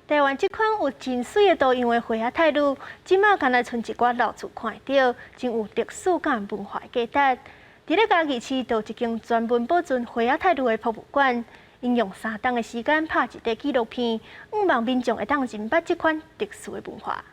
台湾这款有真水的多样的花仔态度，即马敢若剩一寡老厝看到，真有特殊感文化的价值。伫咧嘉义市，就有一间专门保存花仔态度的博物馆，因用3天的时间拍一块纪录片，希望民众会当认捌这款特殊的文化。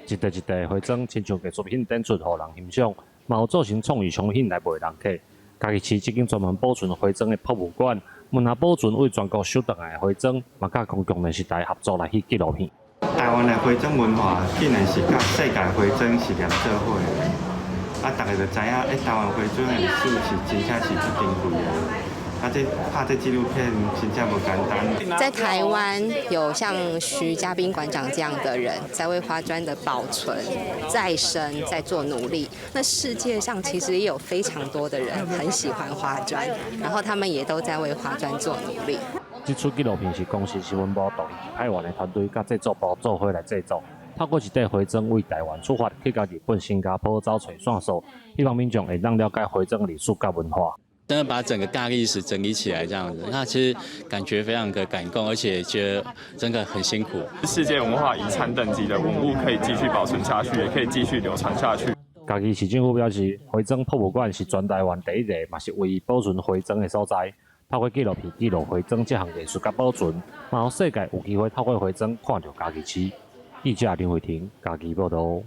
一袋一袋的花砖，亲像艺术品展出，互人欣赏，嘛有造成创意商品来卖人客。嘉义市这间专门保存花砖的博物馆，问下保存为全国收回来的花砖，嘛甲公共电视台合作来翕纪录片。台湾的花砖文化竟然是甲世界花砖是连做伙的，大家就知影，台湾花砖的历史是真正是足珍贵的。这拍这纪录片真正不简单。在台湾有像徐家宾馆长这样的人，在为花砖的保存、再生在做努力。那世界上其实也有非常多的人很喜欢花砖，然后他们也都在为花砖做努力。这出纪录片是公司新闻部独立派员的团队甲制作部做伙来制作。透过一袋花砖为台湾出发，去到日本、新加坡找找线索，希望民众会当了解花砖的历史甲文化。真的把整个大历史整理起来，这样子，那其实感觉非常的感动，而且觉得真的很辛苦。世界文化遗产等级的文物可以继续保存下去，也可以继续流传下去。嘉义市政府表示，花砖博物馆是全台湾第一个，嘛是唯一保存花砖的所在。透过纪录片记录花砖这项艺术甲保存，嘛让世界有机会透过花砖看到嘉义市。记者林慧婷，嘉义报道。